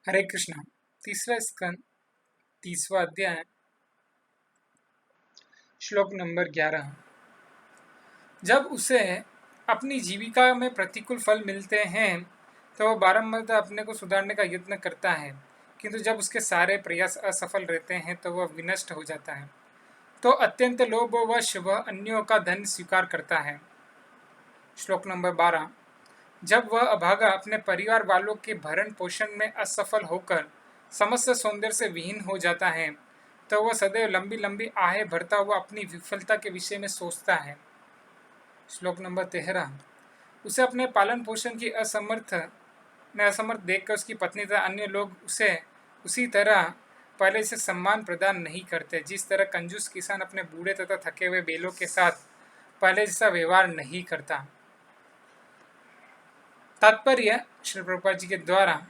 हरे कृष्णा। तीसरा स्कंद, तीसवा अध्याय, श्लोक नंबर 11। जब उसे अपनी जीविका में प्रतिकूल फल मिलते हैं तो वह बारंबार अपने को सुधारने का यत्न करता है, किंतु जब उसके सारे प्रयास असफल रहते हैं तो वह विनष्ट हो जाता है। तो अत्यंत लोभवश वह अन्यों का धन स्वीकार करता है। श्लोक नंबर 12। जब वह अभागा अपने परिवार वालों के भरण पोषण में असफल होकर समस्त सौंदर्य से विहीन हो जाता है तो वह सदैव लंबी लंबी आहें भरता हुआ अपनी विफलता के विषय में सोचता है। श्लोक नंबर 13। उसे अपने पालन पोषण की असमर्थ देखकर उसकी पत्नी तथा अन्य लोग उसे उसी तरह पहले से सम्मान प्रदान नहीं करते जिस तरह कंजूस किसान अपने बूढ़े तथा थके हुए बैलों के साथ पहले जैसा व्यवहार नहीं करता। तात्पर्य श्री प्रभुपाद जी के द्वारा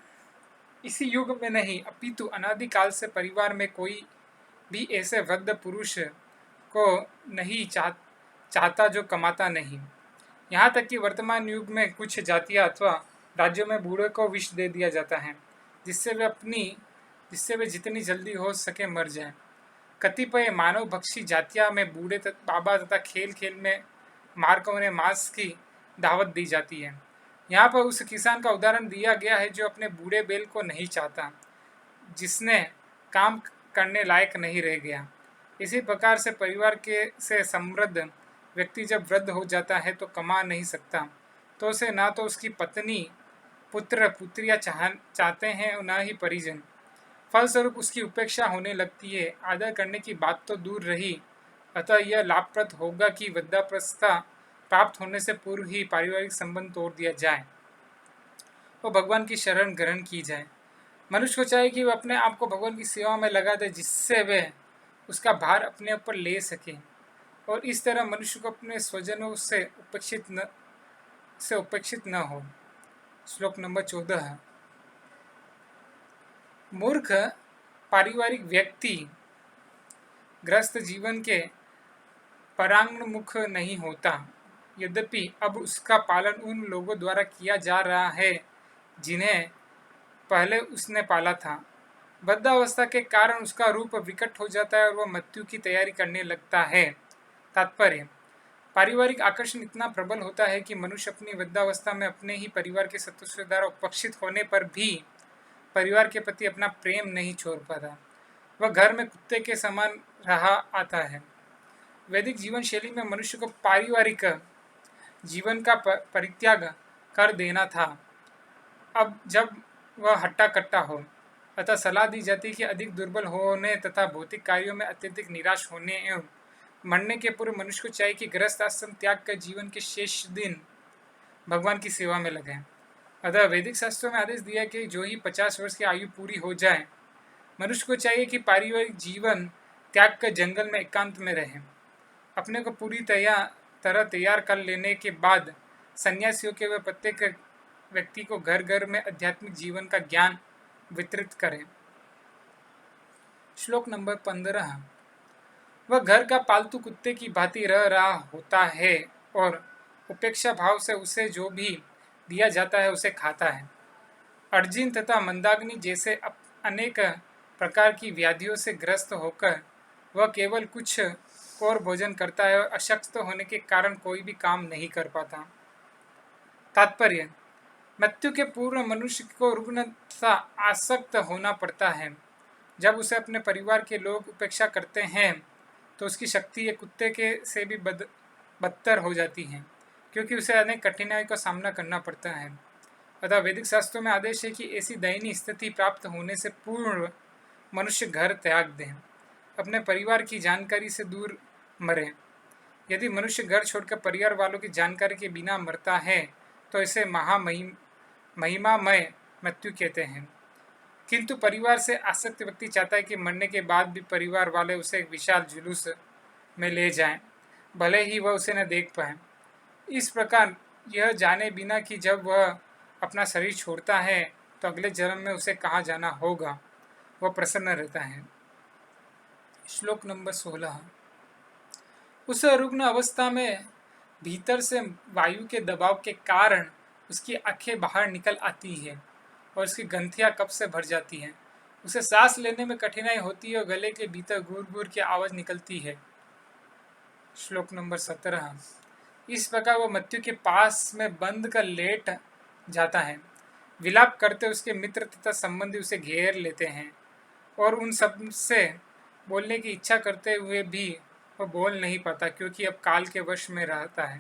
इसी युग में नहीं अपितु अनादिकाल से परिवार में कोई भी ऐसे वृद्ध पुरुष को नहीं चाहता जो कमाता नहीं। यहाँ तक कि वर्तमान युग में कुछ जातियाँ अथवा राज्यों में बूढ़े को विष दे दिया जाता है जिससे वे जितनी जल्दी हो सके मर जाएं। कतिपय मानव भक्षी जातियाँ में बूढ़े बाबा तथा खेल खेल में मारकर उन्हें मांस की दावत दी जाती है। यहाँ पर उस किसान का उदाहरण दिया गया है जो अपने बूढ़े बैल को नहीं चाहता, जिसने काम करने लायक नहीं रह गया। इसी प्रकार से परिवार के से समृद्ध व्यक्ति जब वृद्ध हो जाता है तो कमा नहीं सकता, तो उसे ना तो उसकी पत्नी पुत्र पुत्रियाँ चाहते हैं न ही परिजन। फलस्वरूप उसकी उपेक्षा होने लगती है। आदर करने की बात तो दूर रही, अतः यह लाभप्रद होगा कि वृद्धावस्था प्राप्त होने से पूर्व ही पारिवारिक संबंध तोड़ दिया जाए और भगवान की शरण ग्रहण की जाए। मनुष्य को चाहिए कि वह अपने आप को भगवान की सेवा में लगा दे, जिससे वह उसका भार अपने ऊपर ले सके और इस तरह मनुष्य को अपने स्वजनों से उपेक्षित न हो। श्लोक नंबर 14। मूर्ख पारिवारिक व्यक्ति ग्रस्त जीवन के परांगमुख नहीं होता, यद्यपि अब उसका पालन उन लोगों द्वारा किया जा रहा है जिन्हें पहले उसने पाला था। वृद्धावस्था के कारण उसका रूप विकट हो जाता है और वह मृत्यु की तैयारी करने लगता है। तात्पर्य, पारिवारिक आकर्षण इतना प्रबल होता है कि मनुष्य अपनी वृद्धावस्था में अपने ही परिवार के सदस्यों द्वारा उपेक्षित होने पर भी परिवार के प्रति अपना प्रेम नहीं छोड़ पाता। वह घर में कुत्ते के समान रहा आता है। वैदिक जीवन शैली में मनुष्य को पारिवारिक जीवन का परित्याग कर देना था। अब जब वह हट्टा कट्टा हो, अतः सलाह दी जाती है कि अधिक दुर्बल होने तथा भौतिक कार्यों में अत्यधिक निराश होने एवं मरने के पूर्व मनुष्य को चाहिए कि गृहस्थ आश्रम त्याग कर जीवन के शेष दिन भगवान की सेवा में लगे। अतः वैदिक शास्त्रों में आदेश दिया कि जो ही 50 वर्ष की आयु पूरी हो जाए, मनुष्य को चाहिए कि पारिवारिक जीवन त्याग कर जंगल में एकांत में रहे। अपने को पूरी तरह तैयार कर लेने के बाद सन्यासियों के वे प्रत्येक व्यक्ति को घर घर में आध्यात्मिक जीवन का ज्ञान वितरित करें। श्लोक नंबर 15। वह घर का पालतू कुत्ते की भांति रह रहा होता है और उपेक्षा भाव से उसे जो भी दिया जाता है उसे खाता है। अर्जुन तथा मंदाग्नि जैसे अनेक प्रकार की व्याधियों से ग्रस्त होकर वह केवल कुछ और भोजन करता है और अशक्त होने के कारण कोई भी काम नहीं कर पाता। तात्पर्य, मृत्यु के पूर्व मनुष्य को रुग्ण तथा आसक्त होना पड़ता है। जब उसे अपने परिवार के लोग उपेक्षा करते हैं तो उसकी शक्ति एक कुत्ते के से भी बदतर हो जाती है, क्योंकि उसे अनेक कठिनाइयों का सामना करना पड़ता है। अतः वैदिक शास्त्रों में आदेश है कि ऐसी दयनीय स्थिति प्राप्त होने से पूर्व मनुष्य घर त्याग दें, अपने परिवार की जानकारी से दूर मरे। यदि मनुष्य घर छोड़कर परिवार वालों की जानकारी के बिना मरता है तो इसे महिमामय मृत्यु कहते हैं। किंतु परिवार से आसक्त व्यक्ति चाहता है कि मरने के बाद भी परिवार वाले उसे एक विशाल जुलूस में ले जाएं, भले ही वह उसे न देख पाए। इस प्रकार यह जाने बिना कि जब वह अपना शरीर छोड़ता है तो अगले जन्म में उसे कहाँ जाना होगा, वह प्रसन्न रहता है। श्लोक नंबर 16। उस रुग्ण अवस्था में भीतर से वायु के दबाव के कारण उसकी आंखें बाहर निकल आती है और उसकी ग्रंथियां कफ से भर जाती हैं। उसे सांस लेने में कठिनाई होती है और गले के भीतर गुर गुर की आवाज निकलती है। श्लोक नंबर 17। इस प्रकार वो मृत्यु के पास में बंद कर लेट जाता है। विलाप करते उसके मित्र तथा संबंधी उसे घेर लेते हैं और उन सब से बोलने की इच्छा करते हुए भी वह बोल नहीं पाता, क्योंकि अब काल के वश में रहता है।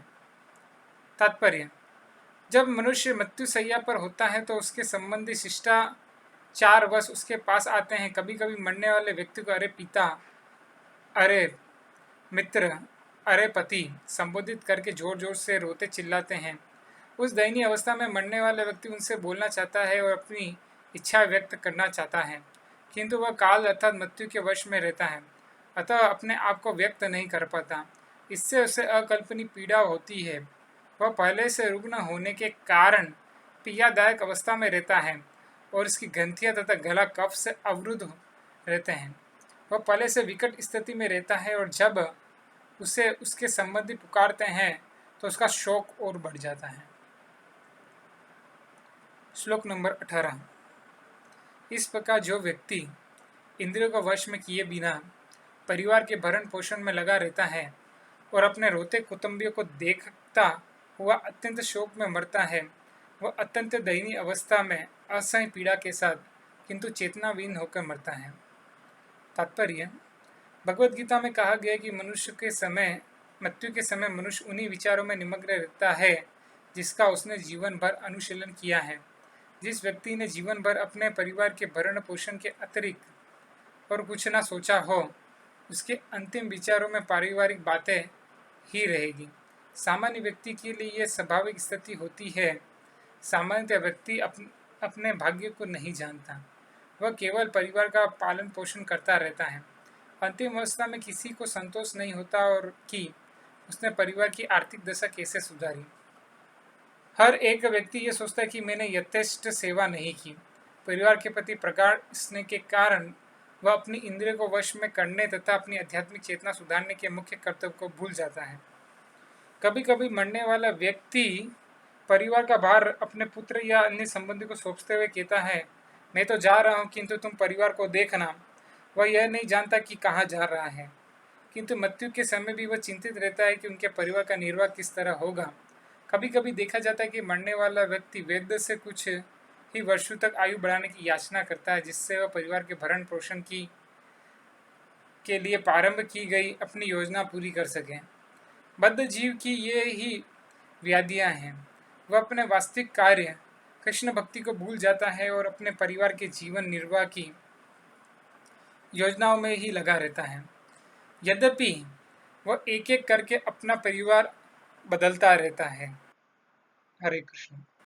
तात्पर्य: जब मनुष्य मृत्युशैया पर होता है तो उसके संबंधी शिष्टाचार वश उसके पास आते हैं। कभी कभी मरने वाले व्यक्ति को अरे पिता, अरे मित्र, अरे पति संबोधित करके जोर जोर से रोते चिल्लाते हैं। उस दयनीय अवस्था में मरने वाला व्यक्ति उनसे बोलना चाहता है और अपनी इच्छा व्यक्त करना चाहता है, किंतु वह काल अर्थात मृत्यु के वश में रहता है, अतः अपने आप को व्यक्त नहीं कर पाता। इससे उसे अकल्पनीय पीड़ा होती है। वह पहले से रुग्ण होने के कारण पीड़ादायक अवस्था में रहता है और इसकी ग्रंथियां तथा गला कफ से अवरुद्ध रहते हैं। वह पहले से विकट स्थिति में रहता है और जब उसे उसके संबंधी पुकारते हैं तो उसका शोक और बढ़ जाता है। श्लोक नंबर 18। इस प्रकार जो व्यक्ति इंद्रियों को वश में किए बिना परिवार के भरण पोषण में लगा रहता है और अपने रोते कुटुंबियों को देखता हुआ अत्यंत शोक में मरता है, वह अत्यंत दयनीय अवस्था में असह्य पीड़ा के साथ किंतु चेतनाविहीन होकर मरता है। तात्पर्य: भगवद गीता में कहा गया कि मृत्यु के समय मनुष्य उन्हीं विचारों में निमग्न रहता है जिसका उसने जीवन भर अनुशीलन किया है। जिस व्यक्ति ने जीवन भर अपने परिवार के भरण पोषण के अतिरिक्त और कुछ न सोचा हो, उसके अंतिम विचारों में पारिवारिक बातें ही रहेगी। सामान्य व्यक्ति के लिए यह स्वाभाविक स्थिति होती है। सामान्यतः व्यक्ति अपने भाग्य को नहीं जानता, वह केवल परिवार का पालन पोषण करता रहता है। अंतिम अवस्था में किसी को संतोष नहीं होता और कि उसने परिवार की आर्थिक दशा कैसे सुधारी। हर एक व्यक्ति ये सोचता है कि मैंने यथेष्ट सेवा नहीं की। परिवार के प्रति प्रगाढ़ स्नेह के कारण वह अपनी इंद्रियों को वश में करने तथा अपनी आध्यात्मिक चेतना सुधारने के मुख्य कर्तव्य को भूल जाता है। कभी कभी मरने वाला व्यक्ति परिवार का भार अपने पुत्र या अन्य संबंधी को सौंपते हुए कहता है, मैं तो जा रहा हूँ किंतु तुम परिवार को देखना। वह यह नहीं जानता कि कहाँ जा रहा है, किंतु मृत्यु के समय भी वह चिंतित रहता है कि उनके परिवार का निर्वाह किस तरह होगा। कभी कभी देखा जाता है कि मरने वाला व्यक्ति वैद्य से कुछ ही वर्षों तक आयु बढ़ाने की याचना करता है, जिससे वह परिवार के भरण पोषण के लिए प्रारंभ की गई अपनी योजना पूरी कर सके। बद्ध जीव की ये ही व्याधियां हैं। वह अपने वास्तविक कार्य कृष्ण भक्ति को भूल जाता है और अपने परिवार के जीवन निर्वाह की योजनाओं में ही लगा रहता है। यद्यपि वह एक एक करके अपना परिवार बदलता रहता है। हरे कृष्ण।